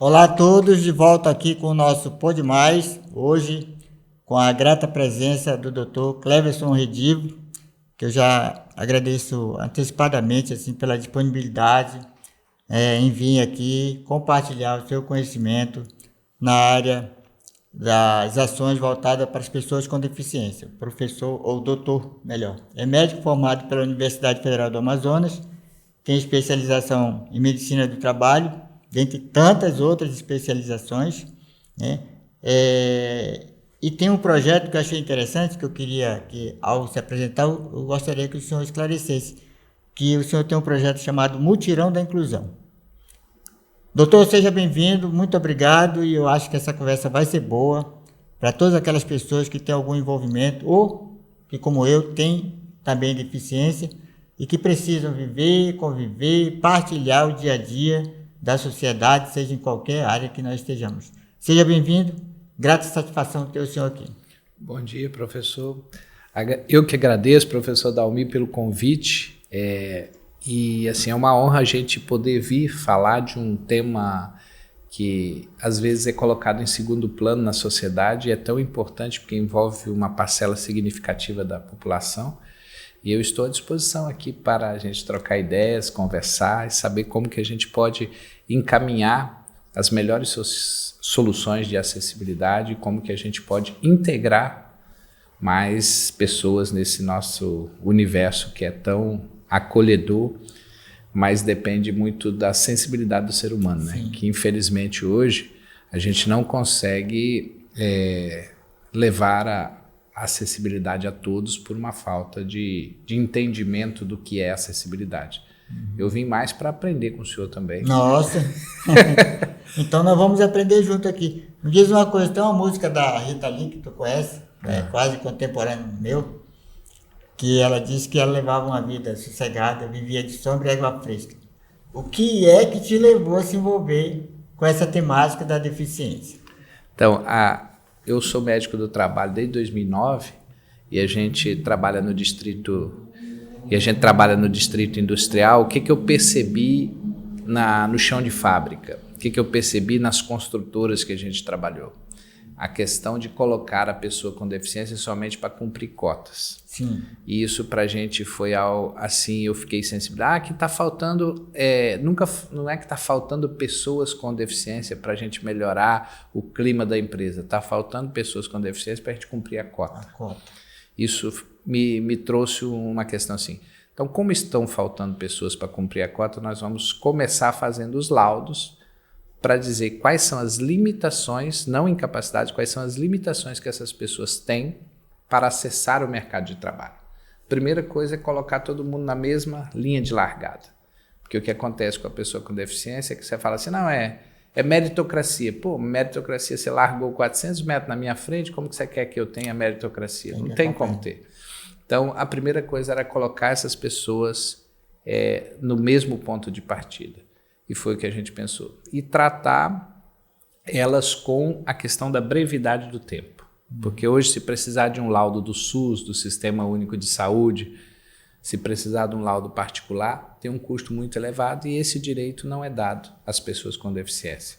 Olá a todos, de volta aqui com o nosso Pode Mais, hoje com a grata presença do Dr. Cleverson Redivo, que eu já agradeço antecipadamente assim, pela disponibilidade em vir aqui compartilhar o seu conhecimento na área das ações voltadas para as pessoas com deficiência. Professor, ou doutor, melhor, é médico formado pela Universidade Federal do Amazonas, tem especialização em medicina do trabalho, dentre tantas outras especializações, né? E tem um projeto que eu achei interessante, que eu queria que, ao se apresentar, eu gostaria que o senhor esclarecesse, que o senhor tem um projeto chamado Mutirão da Inclusão. Doutor, seja bem-vindo, muito obrigado, e eu acho que essa conversa vai ser boa para todas aquelas pessoas que têm algum envolvimento ou que, como eu, têm também deficiência e que precisam viver, conviver, partilhar o dia a dia da sociedade, seja em qualquer área que nós estejamos. Seja bem-vindo, grata satisfação ter o senhor aqui. Bom dia, professor. Eu que agradeço, professor Dalmir, pelo convite. E assim, é uma honra a gente poder vir falar de um tema que às vezes é colocado em segundo plano na sociedade e é tão importante porque envolve uma parcela significativa da população. E eu estou à disposição aqui para a gente trocar ideias, conversar e saber como que a gente pode encaminhar as melhores soluções de acessibilidade e como que a gente pode integrar mais pessoas nesse nosso universo que é tão acolhedor, mas depende muito da sensibilidade do ser humano, né? Que infelizmente hoje a gente não consegue levar a acessibilidade a todos por uma falta de entendimento do que é acessibilidade. Eu vim mais para aprender com o senhor também. Nossa! Então nós vamos aprender junto aqui. Me diz uma coisa, tem uma música da Rita Lee que tu conhece, quase contemporâneo meu, que ela disse que ela levava uma vida sossegada, vivia de sombra e água fresca. O que é que te levou a se envolver com essa temática da deficiência? Então, eu sou médico do trabalho desde 2009 e a gente trabalha no distrito industrial. O que eu percebi no chão de fábrica? O que eu percebi nas construtoras que a gente trabalhou? A questão de colocar a pessoa com deficiência somente para cumprir cotas. Sim. E isso para a gente foi assim, eu fiquei sensível. Que está faltando, não é que está faltando pessoas com deficiência para a gente melhorar o clima da empresa. Está faltando pessoas com deficiência para a gente cumprir a cota. Isso me trouxe uma questão assim. Então, como estão faltando pessoas para cumprir a cota, nós vamos começar fazendo os laudos para dizer quais são as limitações, não incapacidade, quais são as limitações que essas pessoas têm para acessar o mercado de trabalho. Primeira coisa é colocar todo mundo na mesma linha de largada. Porque o que acontece com a pessoa com deficiência é que você fala assim, não, é meritocracia. Pô, meritocracia, você largou 400 metros na minha frente, como que você quer que eu tenha meritocracia? Não tem como ter. Então, a primeira coisa era colocar essas pessoas no mesmo ponto de partida. E foi o que a gente pensou. E tratar elas com a questão da brevidade do tempo. Porque hoje, se precisar de um laudo do SUS, do Sistema Único de Saúde, se precisar de um laudo particular, tem um custo muito elevado e esse direito não é dado às pessoas com deficiência.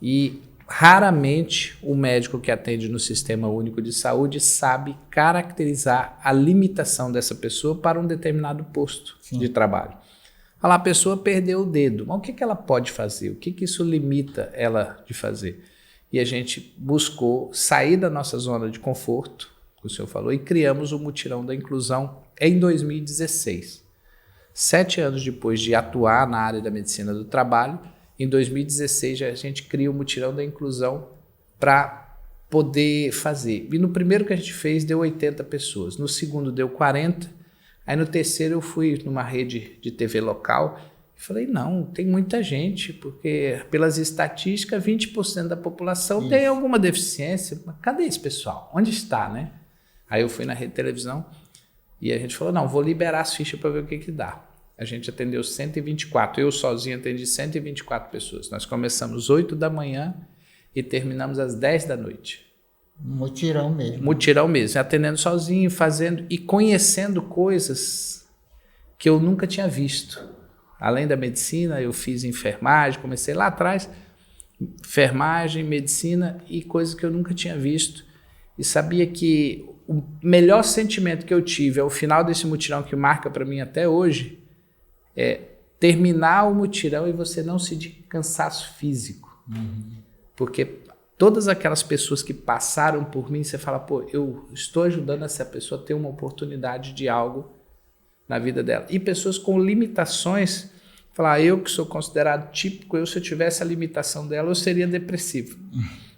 E raramente o médico que atende no Sistema Único de Saúde sabe caracterizar a limitação dessa pessoa para um determinado posto de trabalho. A pessoa perdeu o dedo, mas o que ela pode fazer? O que isso limita ela de fazer? E a gente buscou sair da nossa zona de conforto, que o senhor falou, e criamos o Mutirão da Inclusão em 2016. 7 anos depois de atuar na área da medicina do trabalho, em 2016 a gente cria o Mutirão da Inclusão para poder fazer. E no primeiro que a gente fez deu 80 pessoas, no segundo deu 40. Aí no terceiro eu fui numa rede de TV local e falei, não, tem muita gente, porque pelas estatísticas 20% da população tem alguma deficiência. Mas cadê esse pessoal? Onde está, né? Aí eu fui na rede de televisão e a gente falou, não, vou liberar as fichas para ver o que dá. A gente atendeu 124, eu sozinho atendi 124 pessoas. Nós começamos às 8 da manhã e terminamos às 10 da noite. Mutirão mesmo. Mutirão mesmo, atendendo sozinho, fazendo e conhecendo coisas que eu nunca tinha visto. Além da medicina, eu fiz enfermagem, comecei lá atrás enfermagem, medicina e coisas que eu nunca tinha visto. E sabia que o melhor sentimento que eu tive ao final desse mutirão, que marca para mim até hoje, é terminar o mutirão e você não sentir cansaço físico. Porque todas aquelas pessoas que passaram por mim, você fala, pô, eu estou ajudando essa pessoa a ter uma oportunidade de algo na vida dela. E pessoas com limitações, falar, eu que sou considerado típico, se eu tivesse a limitação dela, eu seria depressivo.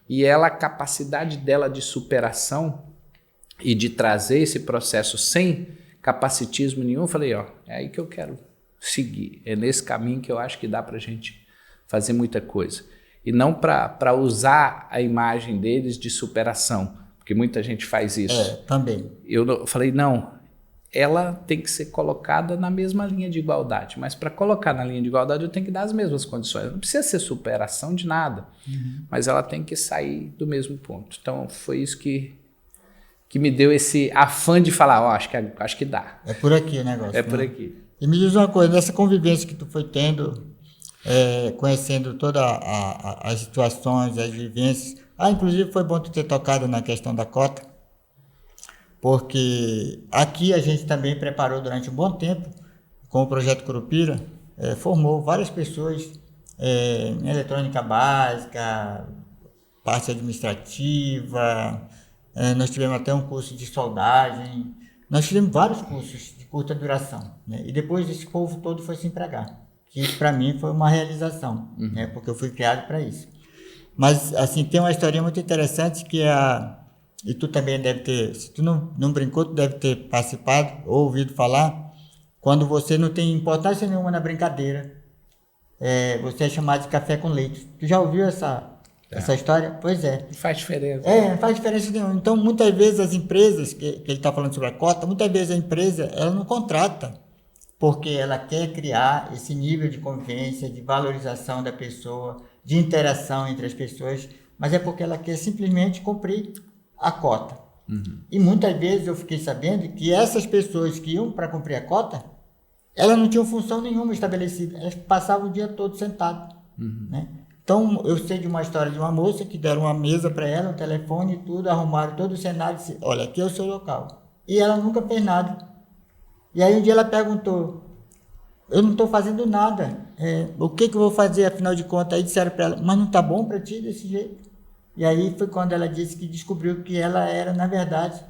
E ela, a capacidade dela de superação e de trazer esse processo sem capacitismo nenhum, eu falei, ó, é aí que eu quero seguir. É nesse caminho que eu acho que dá pra gente fazer muita coisa. E não para usar a imagem deles de superação, porque muita gente faz isso. Também. Eu falei, não, ela tem que ser colocada na mesma linha de igualdade, mas para colocar na linha de igualdade eu tenho que dar as mesmas condições. Não precisa ser superação de nada, mas ela tem que sair do mesmo ponto. Então foi isso que me deu esse afã de falar, ó, acho que dá. É por aqui o negócio. É por aqui. E me diz uma coisa, nessa convivência que tu foi tendo, conhecendo todas as situações, as vivências, inclusive foi bom tu ter tocado na questão da cota, porque aqui a gente também preparou durante um bom tempo, com o projeto Curupira, formou várias pessoas em eletrônica básica, parte administrativa, nós tivemos até um curso de soldagem, nós tivemos vários cursos de curta duração, né? E depois esse povo todo foi se empregar, que para mim foi uma realização, né? Porque eu fui criado para isso. Mas assim, tem uma historinha muito interessante que e tu também deve ter, se tu não brincou, tu deve ter participado ou ouvido falar, quando você não tem importância nenhuma na brincadeira, você é chamado de café com leite. Tu já ouviu essa história? Pois é. Não faz diferença. Não faz diferença nenhuma. Então, muitas vezes as empresas, que ele está falando sobre a cota, muitas vezes a empresa ela não contrata, porque ela quer criar esse nível de convivência, de valorização da pessoa, de interação entre as pessoas, mas é porque ela quer simplesmente cumprir a cota. E muitas vezes eu fiquei sabendo que essas pessoas que iam para cumprir a cota, elas não tinham função nenhuma estabelecida, elas passavam o dia todo sentadas, né? Então, eu sei de uma história de uma moça que deram uma mesa para ela, um telefone e tudo, arrumaram todo o cenário e disse, olha, aqui é o seu local. E ela nunca fez nada. E aí um dia ela perguntou, eu não estou fazendo nada, o que eu vou fazer afinal de contas? Aí disseram para ela, mas não está bom para ti desse jeito? E aí foi quando ela disse que descobriu que ela era, na verdade,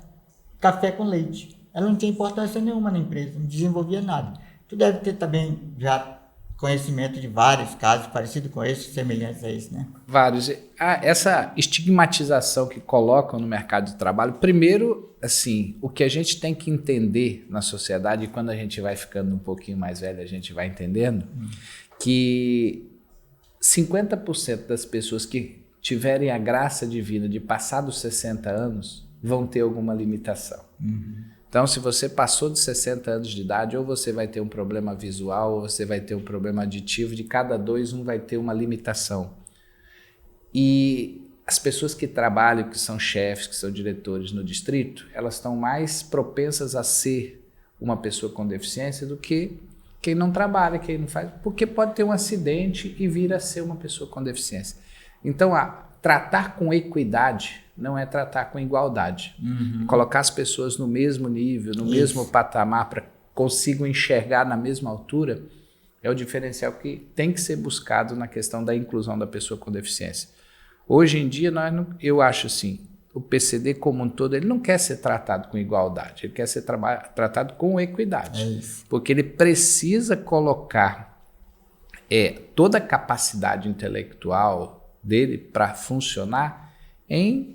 café com leite. Ela não tinha importância nenhuma na empresa, não desenvolvia nada. Tu deve ter também já conhecimento de vários casos parecidos com esse, semelhantes a esse, né? Vários. Essa estigmatização que colocam no mercado de trabalho, primeiro, assim, o que a gente tem que entender na sociedade, e quando a gente vai ficando um pouquinho mais velho, a gente vai entendendo, que 50% das pessoas que tiverem a graça divina de passar dos 60 anos vão ter alguma limitação. Então, se você passou de 60 anos de idade, ou você vai ter um problema visual, ou você vai ter um problema aditivo, de cada dois, um vai ter uma limitação. E as pessoas que trabalham, que são chefes, que são diretores no distrito, elas estão mais propensas a ser uma pessoa com deficiência do que quem não trabalha, quem não faz, porque pode ter um acidente e vir a ser uma pessoa com deficiência. Então, tratar com equidade não é tratar com igualdade. Colocar as pessoas no mesmo nível, no mesmo patamar, para consigam enxergar na mesma altura, é o diferencial que tem que ser buscado na questão da inclusão da pessoa com deficiência. Hoje em dia, eu acho assim, o PCD como um todo, ele não quer ser tratado com igualdade, ele quer ser tratado com equidade. Porque ele precisa colocar toda a capacidade intelectual dele para funcionar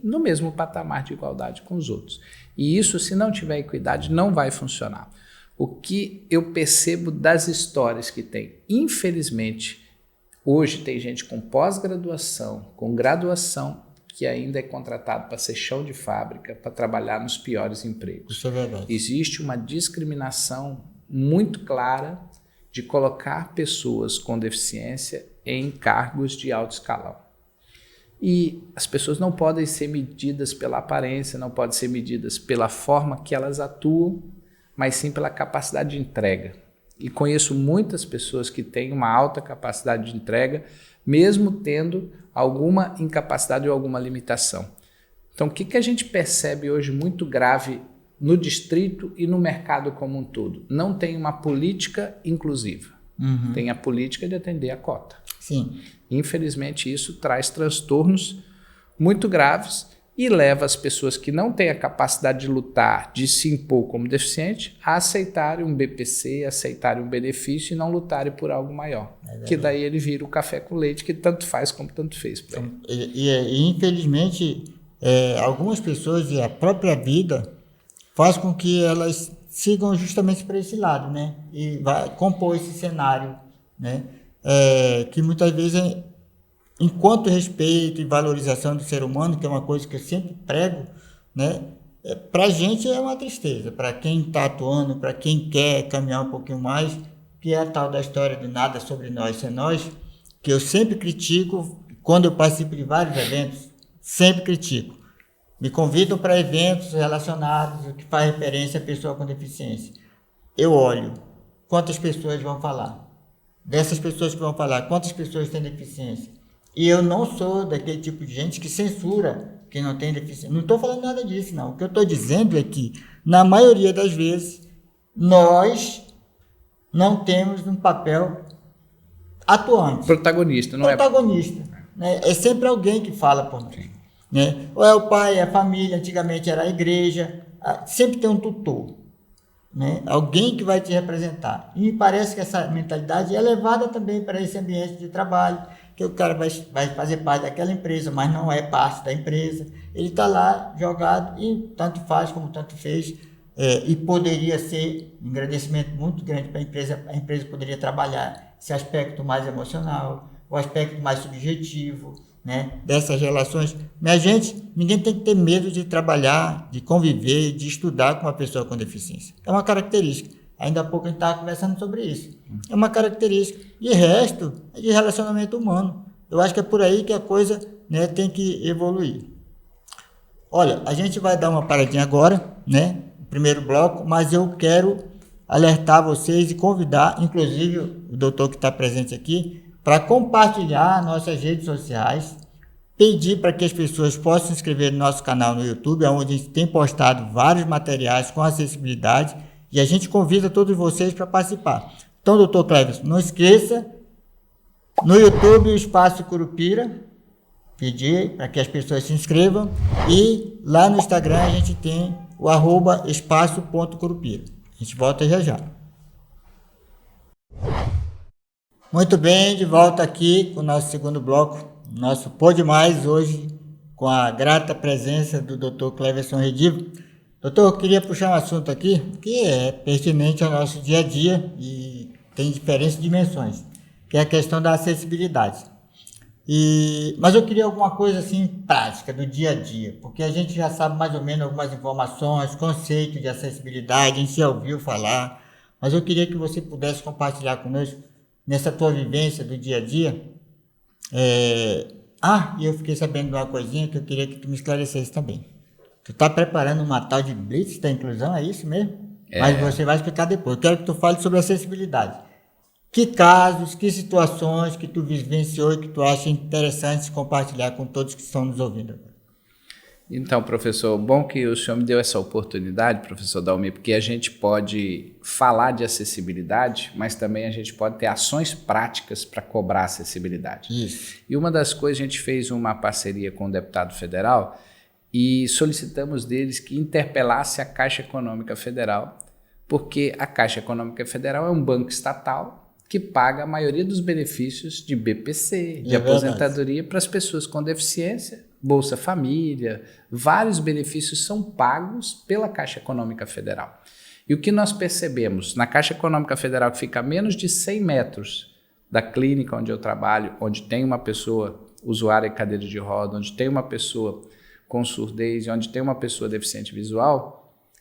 no mesmo patamar de igualdade com os outros. E isso, se não tiver equidade, não vai funcionar. O que eu percebo das histórias que tem, infelizmente, hoje tem gente com pós-graduação, com graduação, que ainda é contratado para ser chão de fábrica, para trabalhar nos piores empregos. Isso é verdade. Existe uma discriminação muito clara de colocar pessoas com deficiência em cargos de alto escalão. E as pessoas não podem ser medidas pela aparência, não podem ser medidas pela forma que elas atuam, mas sim pela capacidade de entrega. E conheço muitas pessoas que têm uma alta capacidade de entrega, mesmo tendo alguma incapacidade ou alguma limitação. Então, o que a gente percebe hoje muito grave no distrito e no mercado como um todo? Não tem uma política inclusiva. Tem a política de atender a cota. Sim. Infelizmente, isso traz transtornos muito graves e leva as pessoas que não têm a capacidade de lutar, de se impor como deficiente, a aceitarem um BPC, aceitarem um benefício e não lutarem por algo maior. Que daí ele vira o café com leite, que tanto faz como tanto fez. E infelizmente, algumas pessoas e a própria vida faz com que elas sigam justamente para esse lado, né? E vai compor esse cenário, né? Que muitas vezes, enquanto respeito e valorização do ser humano, que é uma coisa que eu sempre prego, né? Para a gente é uma tristeza, para quem está atuando, para quem quer caminhar um pouquinho mais, que é a tal da história do nada sobre nós ser nós, que eu sempre critico, quando eu participo de vários eventos, sempre critico. Me convidam para eventos relacionados, que faz referência à pessoa com deficiência. Eu olho quantas pessoas vão falar. Dessas pessoas que vão falar, quantas pessoas têm deficiência? E eu não sou daquele tipo de gente que censura quem não tem deficiência. Não estou falando nada disso, não. O que eu estou dizendo é que, na maioria das vezes, nós não temos um papel atuante. Protagonista, não protagonista, né? É sempre alguém que fala por nós. Né? Ou é o pai, é a família, antigamente era a igreja, sempre tem um tutor, né? Alguém que vai te representar. E me parece que essa mentalidade é levada também para esse ambiente de trabalho, que o cara vai fazer parte daquela empresa, mas não é parte da empresa. Ele está lá jogado e tanto faz como tanto fez, e poderia ser um agradecimento muito grande para a empresa poderia trabalhar esse aspecto mais emocional, o aspecto mais subjetivo, né, dessas relações. Minha gente, ninguém tem que ter medo de trabalhar, de conviver, de estudar com uma pessoa com deficiência. É uma característica. Ainda há pouco a gente estava conversando sobre isso. É uma característica. E o resto é de relacionamento humano. Eu acho que é por aí que a coisa, né, tem que evoluir. Olha, a gente vai dar uma paradinha agora, né, no primeiro bloco, mas eu quero alertar vocês e convidar, inclusive o doutor que está presente aqui, para compartilhar nossas redes sociais, pedir para que as pessoas possam se inscrever no nosso canal no YouTube, onde a gente tem postado vários materiais com acessibilidade e a gente convida todos vocês para participar. Então, doutor Cleverson, não esqueça, no YouTube o Espaço Curupira, pedir para que as pessoas se inscrevam e lá no Instagram a gente tem o @espaço.curupira. A gente volta já já. Muito bem, de volta aqui com o nosso segundo bloco, nosso Pode Mais, hoje com a grata presença do Dr. Cleverson Redivo. Doutor, eu queria puxar um assunto aqui que é pertinente ao nosso dia a dia e tem diferentes dimensões, que é a questão da acessibilidade. Mas eu queria alguma coisa assim prática do dia a dia, porque a gente já sabe mais ou menos algumas informações, conceito de acessibilidade, a gente já ouviu falar, mas eu queria que você pudesse compartilhar conosco nessa tua vivência do dia a dia. E eu fiquei sabendo de uma coisinha que eu queria que tu me esclarecesse também. Tu tá preparando uma tal de blitz da inclusão, é isso mesmo? Mas você vai explicar depois. Eu quero que tu fale sobre acessibilidade. Que casos, que situações que tu vivenciou e que tu acha interessante compartilhar com todos que estão nos ouvindo. Então, professor, bom que o senhor me deu essa oportunidade, professor Dalmi, porque a gente pode falar de acessibilidade, mas também a gente pode ter ações práticas para cobrar acessibilidade. Isso. E uma das coisas, a gente fez uma parceria com o deputado federal e solicitamos deles que interpelasse a Caixa Econômica Federal, porque a Caixa Econômica Federal é um banco estatal que paga a maioria dos benefícios de BPC, de aposentadoria para as pessoas com deficiência, Bolsa Família, vários benefícios são pagos pela Caixa Econômica Federal. E o que nós percebemos na Caixa Econômica Federal, que fica a menos de 100 metros da clínica onde eu trabalho, onde tem uma pessoa usuária em cadeira de roda, onde tem uma pessoa com surdez, onde tem uma pessoa deficiente visual,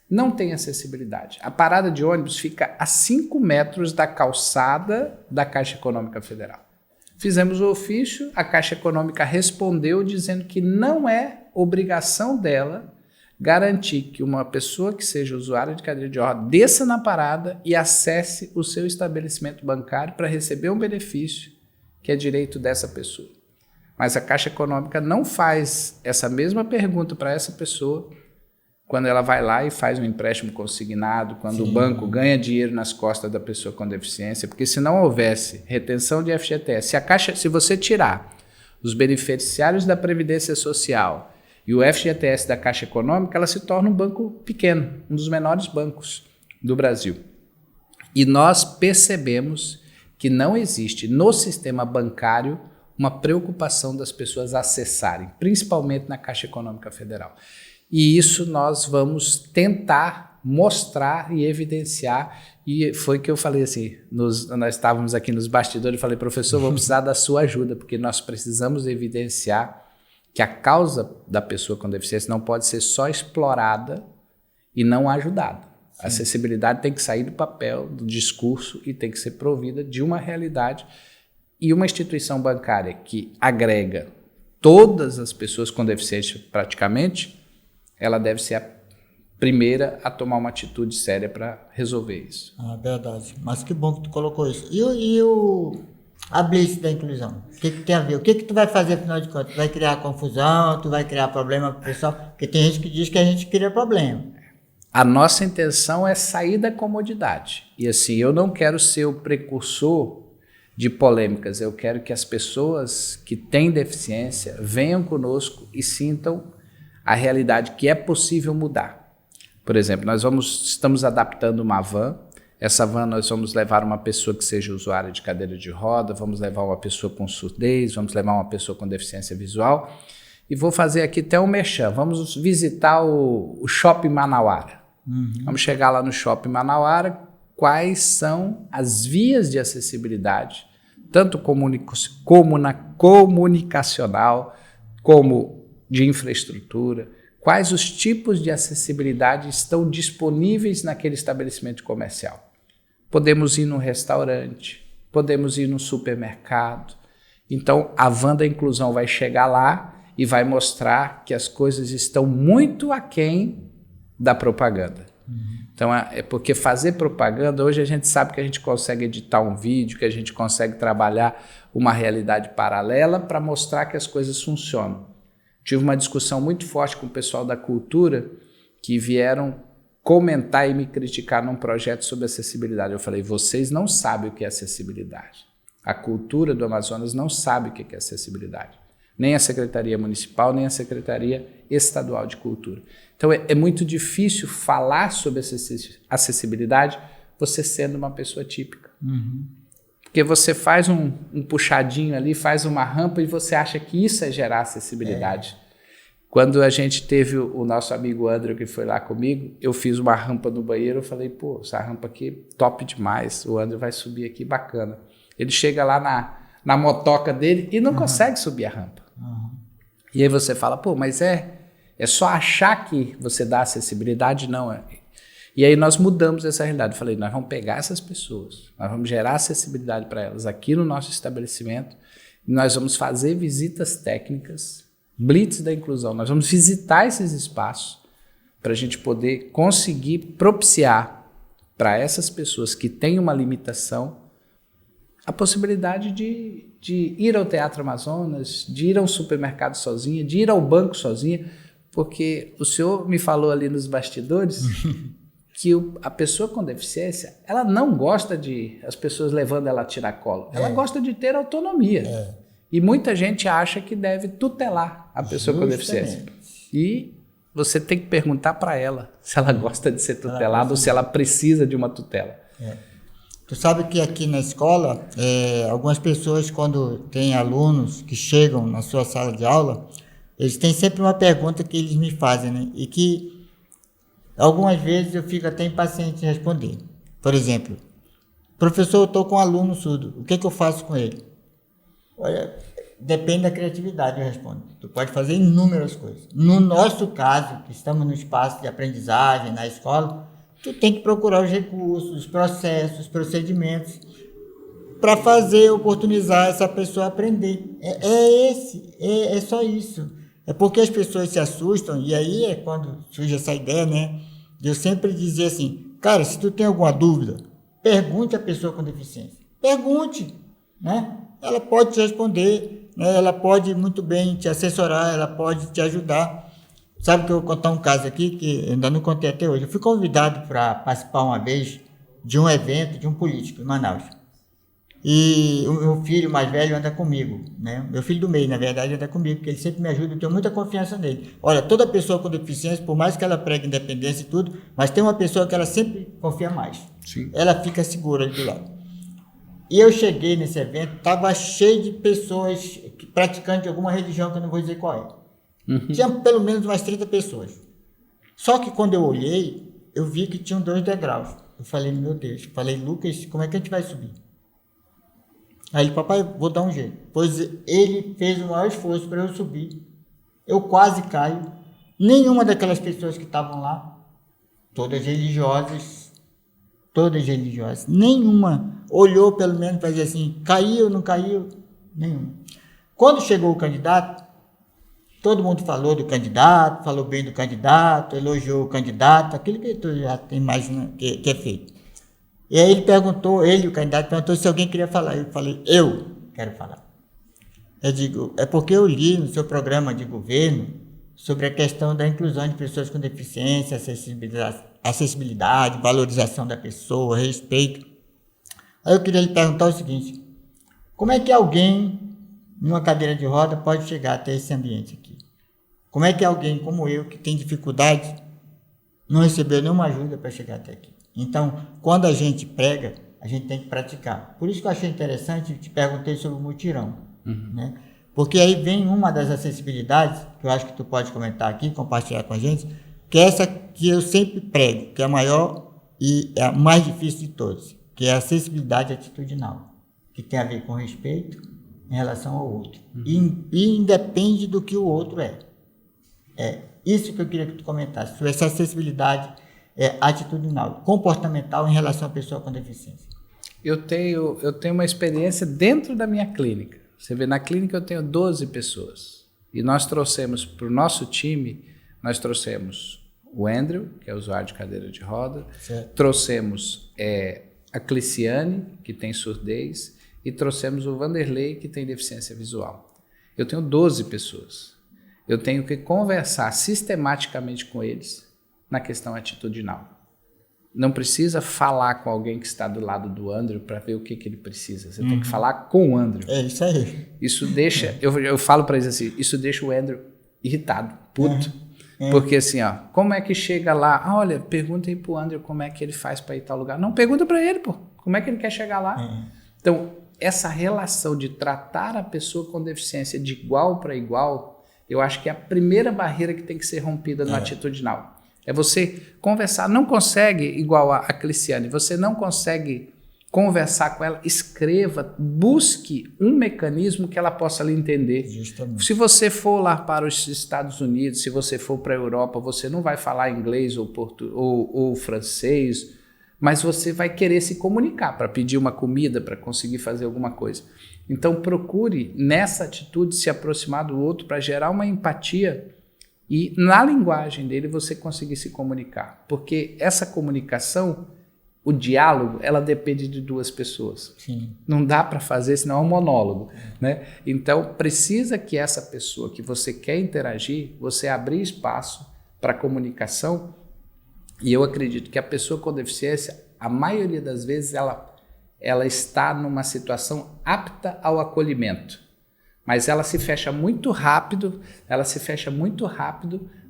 não tem acessibilidade. A parada de ônibus fica a 5 metros da calçada da Caixa Econômica Federal. Fizemos o ofício, a Caixa Econômica respondeu dizendo que não é obrigação dela garantir que uma pessoa que seja usuária de cadeira de roda desça na parada e acesse o seu estabelecimento bancário para receber um benefício que é direito dessa pessoa. Mas a Caixa Econômica não faz essa mesma pergunta para essa pessoa quando ela vai lá e faz um empréstimo consignado, quando o banco ganha dinheiro nas costas da pessoa com deficiência, porque se não houvesse retenção de FGTS, se você tirar os beneficiários da Previdência Social e o FGTS da Caixa Econômica, ela se torna um banco pequeno, um dos menores bancos do Brasil. E nós percebemos que não existe no sistema bancário uma preocupação das pessoas acessarem, principalmente na Caixa Econômica Federal. E isso nós vamos tentar mostrar e evidenciar. E foi que eu falei assim, nós estávamos aqui nos bastidores, eu falei, professor, vou precisar da sua ajuda, porque nós precisamos evidenciar que a causa da pessoa com deficiência não pode ser só explorada e não ajudada. A acessibilidade tem que sair do papel, do discurso e tem que ser provida de uma realidade. E uma instituição bancária que agrega todas as pessoas com deficiência praticamente, ela deve ser a primeira a tomar uma atitude séria para resolver isso. Verdade. Mas que bom que tu colocou isso. A Blitz da inclusão? O que tem a ver? O que tu vai fazer, afinal de contas? Tu vai criar confusão? Tu vai criar problema pro pessoal? Porque tem gente que diz que a gente cria problema. A nossa intenção é sair da comodidade. E assim, eu não quero ser o precursor de polêmicas. Eu quero que as pessoas que têm deficiência venham conosco e sintam a realidade que é possível mudar. Por exemplo, estamos adaptando uma van. Essa van nós vamos levar uma pessoa que seja usuária de cadeira de roda, vamos levar uma pessoa com surdez, vamos levar uma pessoa com deficiência visual. E vou fazer aqui até um merchan. Vamos visitar o Shopping Manauara. Vamos chegar lá no Shopping Manauara. Quais são as vias de acessibilidade, tanto comunicacional como de infraestrutura? Quais os tipos de acessibilidade estão disponíveis naquele estabelecimento comercial? Podemos ir num restaurante, podemos ir num supermercado. Então, a van da inclusão vai chegar lá e vai mostrar que as coisas estão muito aquém da propaganda. Então, é porque fazer propaganda, hoje a gente sabe que a gente consegue editar um vídeo, que a gente consegue trabalhar uma realidade paralela para mostrar que as coisas funcionam. Tive uma discussão muito forte com o pessoal da cultura que vieram comentar e me criticar num projeto sobre acessibilidade. Eu falei, vocês não sabem o que é acessibilidade. A cultura do Amazonas não sabe o que é acessibilidade. Nem a Secretaria Municipal, nem a Secretaria Estadual de Cultura. Então é muito difícil falar sobre acessibilidade você sendo uma pessoa típica. Porque você faz um puxadinho ali, faz uma rampa e você acha que isso é gerar acessibilidade. Quando a gente teve o nosso amigo André que foi lá comigo, eu fiz uma rampa no banheiro, eu falei, pô, essa rampa aqui top demais, o André vai subir aqui, bacana. Ele chega lá na motoca dele e não consegue subir a rampa. E aí você fala, pô, mas é só achar que você dá acessibilidade? Não, E aí nós mudamos essa realidade. Eu falei, nós vamos pegar essas pessoas, nós vamos gerar acessibilidade para elas aqui no nosso estabelecimento, e nós vamos fazer visitas técnicas, Blitz da inclusão. Nós vamos visitar esses espaços para a gente poder conseguir propiciar para essas pessoas que têm uma limitação a possibilidade de ir ao Teatro Amazonas, de ir ao supermercado sozinha, de ir ao banco sozinha, porque o senhor me falou ali nos bastidores que a pessoa com deficiência, ela não gosta de as pessoas levando ela a tiracolo. Ela gosta de ter autonomia. E muita gente acha que deve tutelar a pessoa com deficiência. E você tem que perguntar para ela se ela gosta de ser tutelada ou se ela precisa de uma tutela. Tu sabe que aqui na escola, algumas pessoas, quando tem alunos que chegam na sua sala de aula, eles têm sempre uma pergunta que eles me fazem, né? E que algumas vezes eu fico até impaciente em responder. Por exemplo, professor, eu estou com um aluno surdo, o que eu faço com ele? Olha, depende da criatividade, eu respondo. Tu pode fazer inúmeras coisas. No nosso caso, que estamos no espaço de aprendizagem, na escola, tu tem que procurar os recursos, os processos, os procedimentos para oportunizar essa pessoa a aprender. É só isso. É porque as pessoas se assustam, e aí é quando surge essa ideia, né? De eu sempre dizer assim, cara, se tu tem alguma dúvida, pergunte à pessoa com deficiência. Pergunte, né? Ela pode te responder, né? Ela pode muito bem te assessorar, ela pode te ajudar. Sabe que eu vou contar um caso aqui que eu ainda não contei até hoje. Eu fui convidado para participar uma vez de um evento de um político em Manaus. E o meu filho mais velho anda comigo, né? Meu filho do meio, na verdade, anda comigo, porque ele sempre me ajuda, eu tenho muita confiança nele. Olha, toda pessoa com deficiência, por mais que ela pregue independência e tudo, mas tem uma pessoa que ela sempre confia mais. Sim. Ela fica segura ali do lado. E eu cheguei nesse evento, estava cheio de pessoas praticantes de alguma religião, que eu não vou dizer qual é. Uhum. Tinha pelo menos umas 30 pessoas. Só que quando eu olhei, eu vi que tinham 2 degraus. Eu falei, meu Deus, falei, Lucas, como é que a gente vai subir? Aí ele, papai, vou dar um jeito. Pois ele fez o maior esforço para eu subir. Eu quase caio. Nenhuma daquelas pessoas que estavam lá, todas religiosas, nenhuma olhou pelo menos para dizer assim, caiu, não caiu? Nenhuma. Quando chegou o candidato, todo mundo falou do candidato, falou bem do candidato, elogiou o candidato, aquilo que tu já imagina que é feito. E aí o candidato perguntou se alguém queria falar. Eu falei, eu quero falar. Eu digo, é porque eu li no seu programa de governo sobre a questão da inclusão de pessoas com deficiência, acessibilidade, valorização da pessoa, respeito. Aí eu queria lhe perguntar o seguinte, como é que alguém numa cadeira de roda pode chegar até esse ambiente aqui? Como é que alguém como eu, que tem dificuldade, não recebeu nenhuma ajuda para chegar até aqui? Então, quando a gente prega, a gente tem que praticar. Por isso que eu achei interessante, te perguntei sobre o mutirão. Né? Porque aí vem uma das acessibilidades, que eu acho que tu pode comentar aqui, compartilhar com a gente, que é essa que eu sempre prego, que é a maior e é a mais difícil de todas, que é a acessibilidade atitudinal, que tem a ver com respeito em relação ao outro. E independe do que o outro é. É isso que eu queria que tu comentasse, sobre essa acessibilidade atitudinal, comportamental em relação à pessoa com deficiência. Eu tenho uma experiência dentro da minha clínica. Você vê, na clínica eu tenho 12 pessoas. E nós trouxemos para o nosso time, nós trouxemos o Andrew, que é usuário de cadeira de roda, certo. Trouxemos a Cliciane, que tem surdez, e trouxemos o Vanderlei, que tem deficiência visual. Eu tenho 12 pessoas. Eu tenho que conversar sistematicamente com eles na questão atitudinal. Não precisa falar com alguém que está do lado do Andrew para ver o que ele precisa. Você tem que falar com o Andrew. É isso aí. Isso deixa, eu falo para eles assim, isso deixa o Andrew irritado, puto. Porque assim, ó, como é que chega lá? Olha, pergunta aí pro Andrew como é que ele faz para ir tal lugar. Não, pergunta para ele, pô. Como é que ele quer chegar lá? Então, essa relação de tratar a pessoa com deficiência de igual para igual, eu acho que é a primeira barreira que tem que ser rompida no atitudinal. É você conversar, não consegue, igual a Cliciane, você não consegue conversar com ela, escreva, busque um mecanismo que ela possa lhe entender. Justamente. Se você for lá para os Estados Unidos, se você for para a Europa, você não vai falar inglês ou francês, mas você vai querer se comunicar para pedir uma comida, para conseguir fazer alguma coisa. Então procure nessa atitude se aproximar do outro para gerar uma empatia e na linguagem dele você conseguir se comunicar. Porque essa comunicação, o diálogo, ela depende de 2 pessoas. Sim. Não dá para fazer, senão é um monólogo. Né? Então precisa que essa pessoa que você quer interagir, você abrir espaço para comunicação. E eu acredito que a pessoa com deficiência, a maioria das vezes, ela está numa situação apta ao acolhimento. Mas ela se fecha muito rápido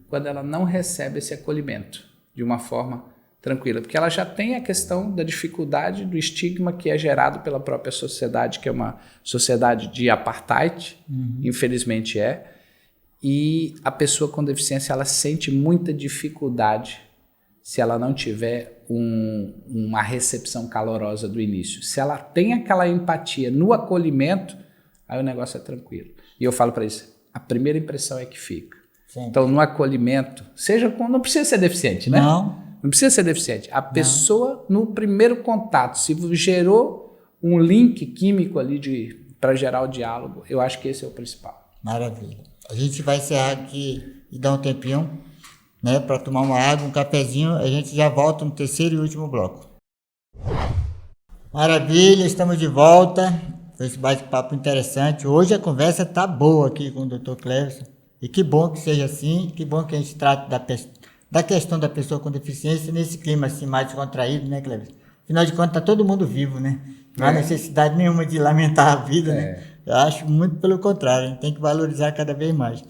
quando ela não recebe esse acolhimento de uma forma tranquila. Porque ela já tem a questão da dificuldade, do estigma que é gerado pela própria sociedade, que é uma sociedade de apartheid, infelizmente é. E a pessoa com deficiência, ela sente muita dificuldade se ela não tiver uma recepção calorosa do início. Se ela tem aquela empatia no acolhimento, aí o negócio é tranquilo. E eu falo para eles, a primeira impressão é que fica. Sim. Então, no acolhimento, não precisa ser deficiente, né? Não precisa ser deficiente. A pessoa, no primeiro contato, se gerou um link químico ali para gerar o diálogo, eu acho que esse é o principal. Maravilha. A gente vai encerrar aqui e dar um tempinho, né, para tomar uma água, um cafezinho. A gente já volta no terceiro e último bloco. Maravilha, estamos de volta. Foi esse bate-papo interessante. Hoje a conversa tá boa aqui com o Dr. Cleverson. E que bom que seja assim, que bom que a gente trate da questão da pessoa com deficiência nesse clima assim mais descontraído, né, Cleverson? Afinal de contas, tá todo mundo vivo, né? Não há necessidade nenhuma de lamentar a vida, né? Eu acho muito pelo contrário, a gente tem que valorizar cada vez mais.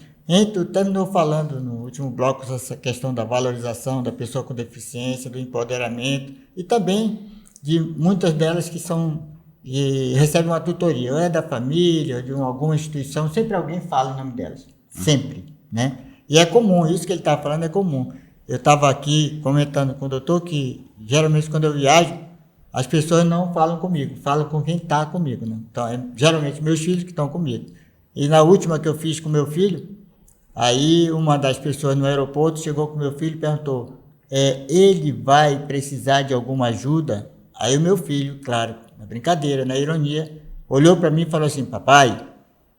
Tu terminou falando no último bloco essa questão da valorização da pessoa com deficiência, do empoderamento e também de muitas delas que recebem uma tutoria, ou é da família, ou de alguma instituição, sempre alguém fala o nome delas, sempre, né? E é comum, isso que ele está falando é comum. Eu estava aqui comentando com o doutor que geralmente quando eu viajo, as pessoas não falam comigo, falam com quem está comigo, né? Então, geralmente meus filhos que estão comigo. E na última que eu fiz com meu filho, aí uma das pessoas no aeroporto chegou com meu filho e perguntou, ele vai precisar de alguma ajuda? Aí o meu filho, claro, na brincadeira, na ironia, olhou para mim e falou assim, papai,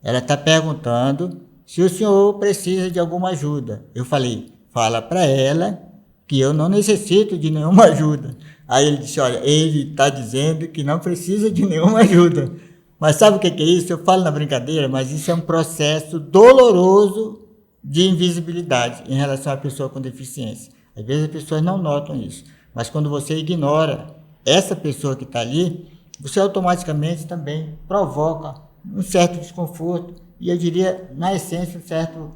ela está perguntando se o senhor precisa de alguma ajuda. Eu falei, fala para ela que eu não necessito de nenhuma ajuda. Aí ele disse, olha, ele está dizendo que não precisa de nenhuma ajuda. Mas sabe o que é isso? Eu falo na brincadeira, mas isso é um processo doloroso de invisibilidade em relação à pessoa com deficiência. Às vezes as pessoas não notam isso. Mas quando você ignora essa pessoa que está ali, você automaticamente também provoca um certo desconforto e eu diria, na essência, um certo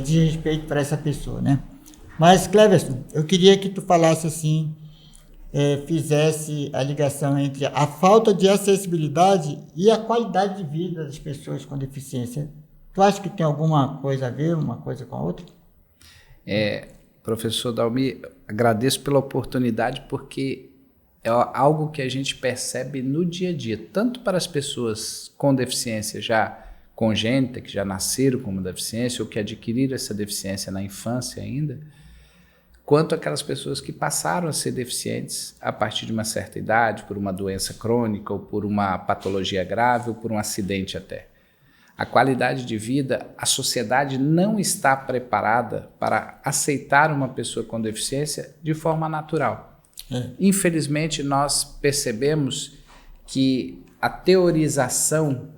desrespeito para essa pessoa, né? Mas, Cleverson, eu queria que tu falasse assim, fizesse a ligação entre a falta de acessibilidade e a qualidade de vida das pessoas com deficiência. Tu acha que tem alguma coisa a ver, uma coisa com a outra? Professor Dalmi, agradeço pela oportunidade porque é algo que a gente percebe no dia a dia, tanto para as pessoas com deficiência já congênita, que já nasceram com uma deficiência ou que adquiriram essa deficiência na infância ainda, quanto aquelas pessoas que passaram a ser deficientes a partir de uma certa idade, por uma doença crônica ou por uma patologia grave ou por um acidente até. A qualidade de vida, a sociedade não está preparada para aceitar uma pessoa com deficiência de forma natural. Infelizmente, nós percebemos que a teorização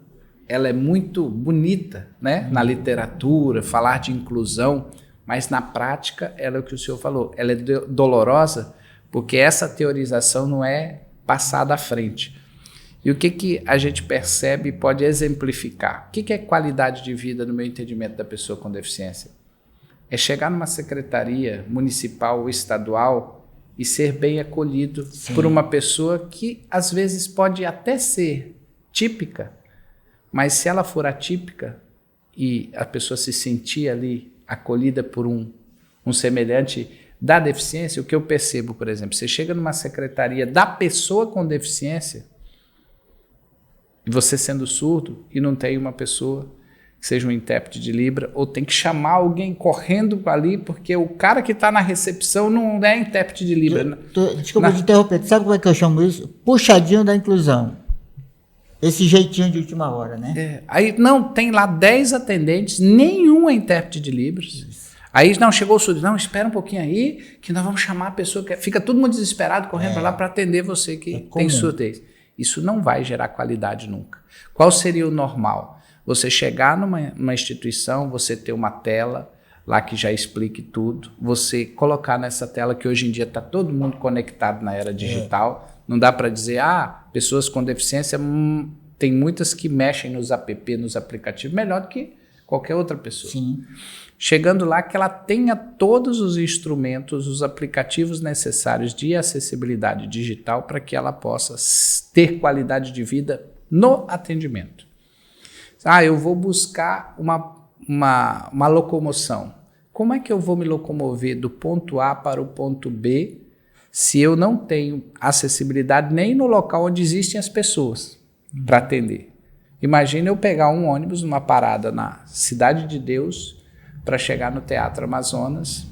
ela é muito bonita, né? Na literatura, falar de inclusão, mas na prática, ela é o que o senhor falou, ela é dolorosa porque essa teorização não é passada à frente. E o que a gente percebe e pode exemplificar? O que é qualidade de vida no meu entendimento da pessoa com deficiência? É chegar numa secretaria municipal ou estadual e ser bem acolhido por uma pessoa que às vezes pode até ser típica, mas se ela for atípica e a pessoa se sentir ali acolhida por um semelhante da deficiência, o que eu percebo, por exemplo, você chega numa secretaria da pessoa com deficiência e você sendo surdo e não tem uma pessoa que seja um intérprete de Libra, ou tem que chamar alguém correndo ali porque o cara que está na recepção não é intérprete de Libra. Desculpa te interromper, sabe como é que eu chamo isso? Puxadinho da inclusão. Esse jeitinho de última hora, né? Aí não, tem lá 10 atendentes, nenhum é intérprete de Libras. Isso. Aí não, chegou o surdo, não, espera um pouquinho aí, que nós vamos chamar a pessoa que fica todo mundo desesperado correndo para lá para atender você que tem surdez. Isso não vai gerar qualidade nunca. Qual seria o normal? Você chegar numa instituição, você ter uma tela lá que já explique tudo, você colocar nessa tela que hoje em dia está todo mundo conectado na era digital. Não dá para dizer, pessoas com deficiência, tem muitas que mexem nos app, nos aplicativos, melhor do que qualquer outra pessoa. Sim. Chegando lá, que ela tenha todos os instrumentos, os aplicativos necessários de acessibilidade digital para que ela possa ter qualidade de vida no atendimento. Eu vou buscar uma locomoção. Como é que eu vou me locomover do ponto A para o ponto B se eu não tenho acessibilidade nem no local onde existem as pessoas para atender? Imagina eu pegar um ônibus numa parada na Cidade de Deus para chegar no Teatro Amazonas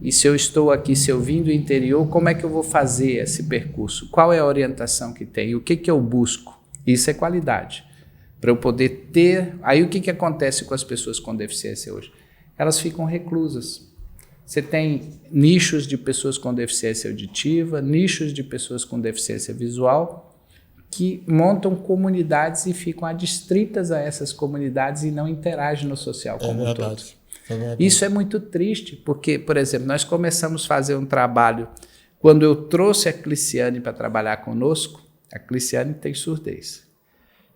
e se eu estou aqui, se eu vim do interior, como é que eu vou fazer esse percurso? Qual é a orientação que tem? O que eu busco? Isso é qualidade. para eu poder ter... Aí o que acontece com as pessoas com deficiência hoje? Elas ficam reclusas. Você tem nichos de pessoas com deficiência auditiva, nichos de pessoas com deficiência visual, que montam comunidades e ficam adstritas a essas comunidades e não interagem no social como um todo. Isso é muito triste, porque, por exemplo, nós começamos a fazer um trabalho, quando eu trouxe a Cliciane para trabalhar conosco, a Cliciane tem surdez.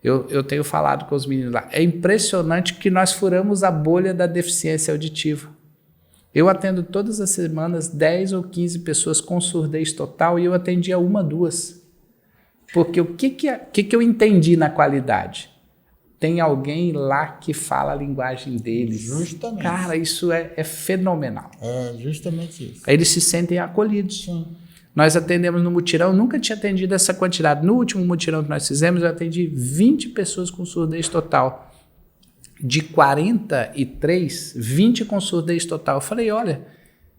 Eu tenho falado com os meninos lá, é impressionante que nós furamos a bolha da deficiência auditiva. Eu atendo todas as semanas 10 ou 15 pessoas com surdez total e eu atendia 1, 2. Porque o que eu entendi na qualidade? Tem alguém lá que fala a linguagem deles. Justamente. Cara, isso é fenomenal. É justamente isso. Eles se sentem acolhidos. Sim. Nós atendemos no mutirão, nunca tinha atendido essa quantidade. No último mutirão que nós fizemos, eu atendi 20 pessoas com surdez total. De 43, 20 com surdez total. Eu falei, olha,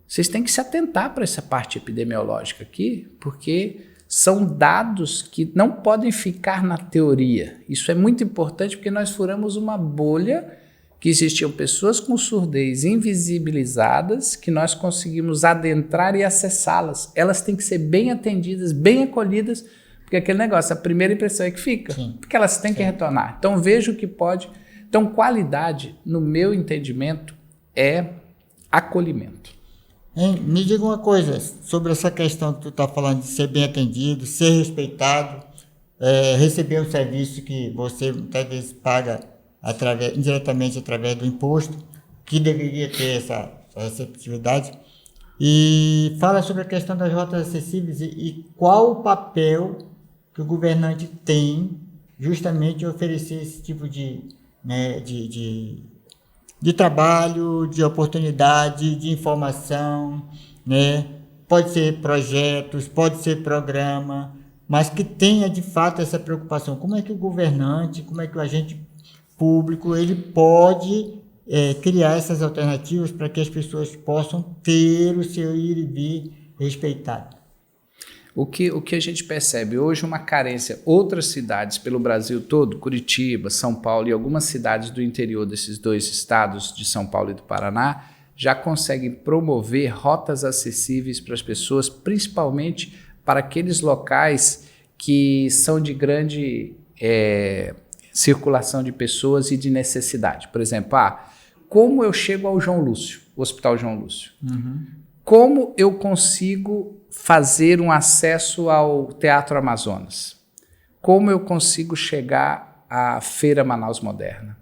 vocês têm que se atentar para essa parte epidemiológica aqui, porque são dados que não podem ficar na teoria. Isso é muito importante porque nós furamos uma bolha que existiam pessoas com surdez invisibilizadas que nós conseguimos adentrar e acessá-las. Elas têm que ser bem atendidas, bem acolhidas, porque aquele negócio, a primeira impressão é que fica, Sim. porque elas têm que retornar. Então vejo que pode... Então, qualidade, no meu entendimento, é acolhimento. Hein? Me diga uma coisa sobre essa questão que tu está falando de ser bem atendido, ser respeitado, receber um serviço que você muitas vezes paga indiretamente através do imposto, que deveria ter essa receptividade. E fala sobre a questão das rotas acessíveis e qual o papel que o governante tem justamente de oferecer esse tipo de trabalho, de oportunidade, de informação, né? Pode ser projetos, pode ser programa, mas que tenha de fato essa preocupação. Como é que o governante, como é que o agente público, ele pode criar essas alternativas para que as pessoas possam ter o seu ir e vir respeitado? O que a gente percebe hoje, uma carência, outras cidades pelo Brasil todo, Curitiba, São Paulo e algumas cidades do interior desses 2 estados, de São Paulo e do Paraná, já conseguem promover rotas acessíveis para as pessoas, principalmente para aqueles locais que são de grande circulação de pessoas e de necessidade. Por exemplo, como eu chego ao João Lúcio, o Hospital João Lúcio? Uhum. Como eu consigo fazer um acesso ao Teatro Amazonas? Como eu consigo chegar à Feira Manaus Moderna?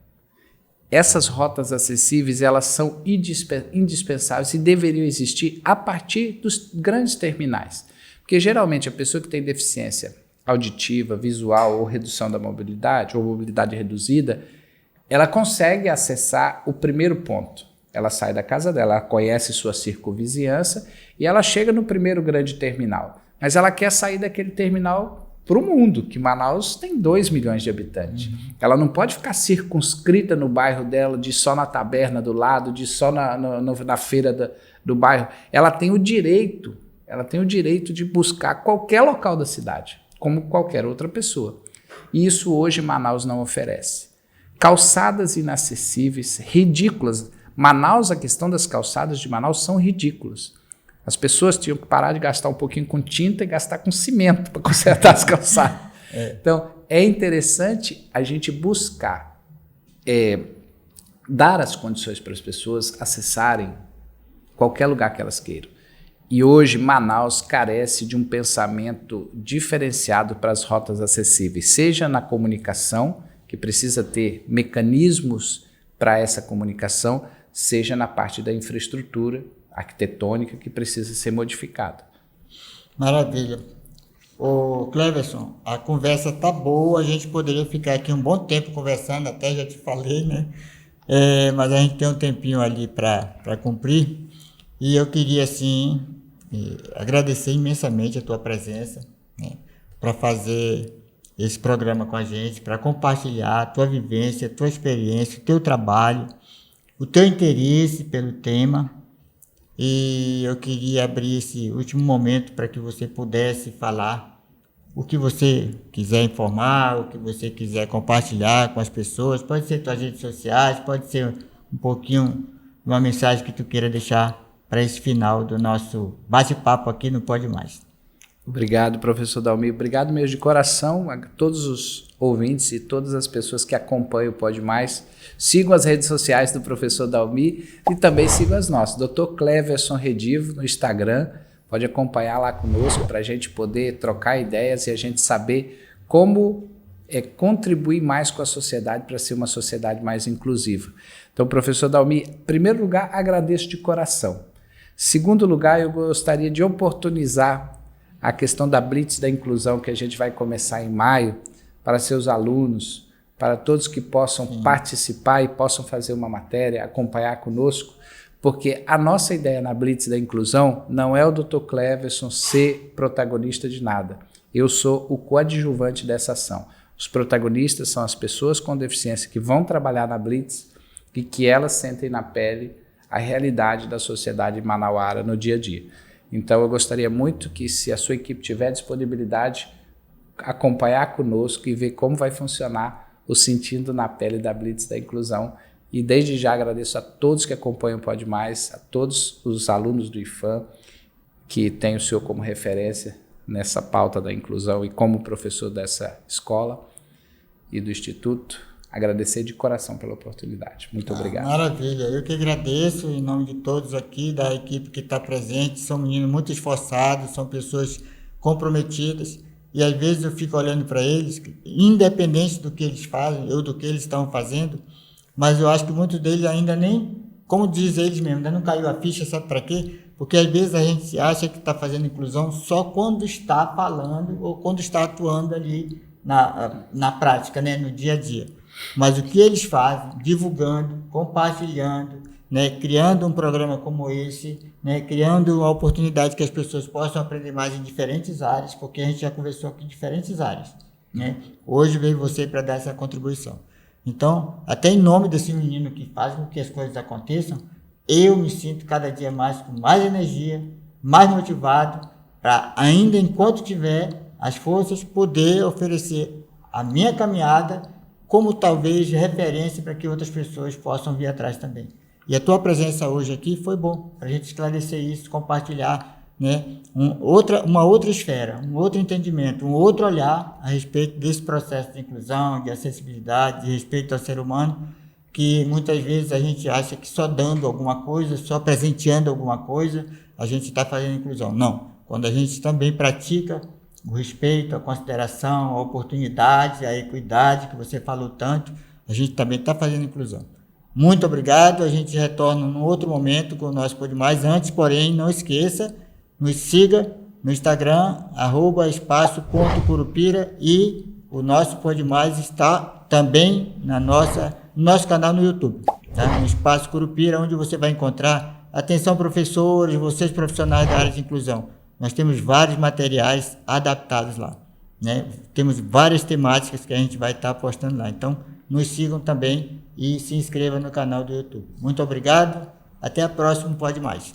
Essas rotas acessíveis, elas são indispensáveis e deveriam existir a partir dos grandes terminais. Porque geralmente a pessoa que tem deficiência auditiva, visual ou redução da mobilidade, ou mobilidade reduzida, ela consegue acessar o primeiro ponto. Ela sai da casa dela, ela conhece sua circunvizinhança e ela chega no primeiro grande terminal. Mas ela quer sair daquele terminal para o mundo, que Manaus tem 2 milhões de habitantes. Uhum. Ela não pode ficar circunscrita no bairro dela, de só na taberna do lado, de só na feira do bairro. Ela tem o direito de buscar qualquer local da cidade, como qualquer outra pessoa. E isso hoje Manaus não oferece. Calçadas inacessíveis, ridículas. Manaus, a questão das calçadas de Manaus são ridículas. As pessoas tinham que parar de gastar um pouquinho com tinta e gastar com cimento para consertar as calçadas. Então, é interessante a gente buscar dar as condições para as pessoas acessarem qualquer lugar que elas queiram. E hoje Manaus carece de um pensamento diferenciado para as rotas acessíveis, seja na comunicação, que precisa ter mecanismos para essa comunicação, seja na parte da infraestrutura arquitetônica que precisa ser modificada. Maravilha. Ô Cleverson, a conversa tá boa, a gente poderia ficar aqui um bom tempo conversando, até já te falei, né? Mas a gente tem um tempinho ali para cumprir, e eu queria, assim, agradecer imensamente a tua presença, né, para fazer esse programa com a gente, para compartilhar a tua vivência, a tua experiência, o teu trabalho, o teu interesse pelo tema. E eu queria abrir esse último momento para que você pudesse falar o que você quiser informar, o que você quiser compartilhar com as pessoas, pode ser suas redes sociais, pode ser um pouquinho uma mensagem que tu queira deixar para esse final do nosso bate-papo aqui no Pode Mais. Obrigado, professor Dalmi. Obrigado mesmo de coração a todos os ouvintes e todas as pessoas que acompanham o Pode Mais. Sigam as redes sociais do professor Dalmi e também sigam as nossas. Dr. Cleverson Redivo no Instagram. Pode acompanhar lá conosco para a gente poder trocar ideias e a gente saber como contribuir mais com a sociedade para ser uma sociedade mais inclusiva. Então, professor Dalmi, em primeiro lugar, agradeço de coração. Segundo lugar, eu gostaria de oportunizar a questão da Blitz da Inclusão, que a gente vai começar em maio, para seus alunos, para todos que possam participar e possam fazer uma matéria, acompanhar conosco, porque a nossa ideia na Blitz da Inclusão não é o Dr. Cleverson ser protagonista de nada. Eu sou o coadjuvante dessa ação. Os protagonistas são as pessoas com deficiência que vão trabalhar na Blitz e que elas sentem na pele a realidade da sociedade manauara no dia a dia. Então, eu gostaria muito que, se a sua equipe tiver disponibilidade, acompanhar conosco e ver como vai funcionar o Sentindo na Pele da Blitz da Inclusão. E desde já agradeço a todos que acompanham o Pode Mais, a todos os alunos do IFAM, que têm o senhor como referência nessa pauta da inclusão e como professor dessa escola e do Instituto. Agradecer de coração pela oportunidade. Muito obrigado. Maravilha. Eu que agradeço em nome de todos aqui, da equipe que está presente. São meninos muito esforçados, são pessoas comprometidas. E às vezes eu fico olhando para eles, independente do que eles fazem ou do que eles estão fazendo, mas eu acho que muitos deles ainda nem, como diz eles mesmo, ainda não caiu a ficha, sabe para quê? Porque às vezes a gente acha que está fazendo inclusão só quando está falando ou quando está atuando ali na prática, né, no dia a dia. Mas o que eles fazem, divulgando, compartilhando, né, criando um programa como esse, né, criando uma oportunidade que as pessoas possam aprender mais em diferentes áreas, porque a gente já conversou aqui em diferentes áreas, né? Hoje veio você para dar essa contribuição. Então, até em nome desse menino que faz com que as coisas aconteçam, eu me sinto cada dia mais com mais energia, mais motivado, para ainda enquanto tiver as forças, poder oferecer a minha caminhada como talvez referência para que outras pessoas possam vir atrás também. E a tua presença hoje aqui foi bom, para a gente esclarecer isso, compartilhar, né, uma outra esfera, um outro entendimento, um outro olhar a respeito desse processo de inclusão, de acessibilidade, de respeito ao ser humano, que muitas vezes a gente acha que só dando alguma coisa, só presenteando alguma coisa, a gente está fazendo inclusão. Não, quando a gente também pratica o respeito, a consideração, a oportunidade, a equidade, que você falou tanto, a gente também está fazendo inclusão. Muito obrigado, a gente retorna num outro momento com o nosso Pode Mais. Antes, porém, não esqueça, nos siga no Instagram, @espaço.curupira, e o nosso Pode Mais está também no nosso canal no YouTube, tá? No Espaço Curupira, onde você vai encontrar, atenção professores, vocês profissionais da área de inclusão, nós temos vários materiais adaptados lá, né? Temos várias temáticas que a gente vai estar postando lá. Então, nos sigam também e se inscrevam no canal do YouTube. Muito obrigado. Até a próxima Pode Mais.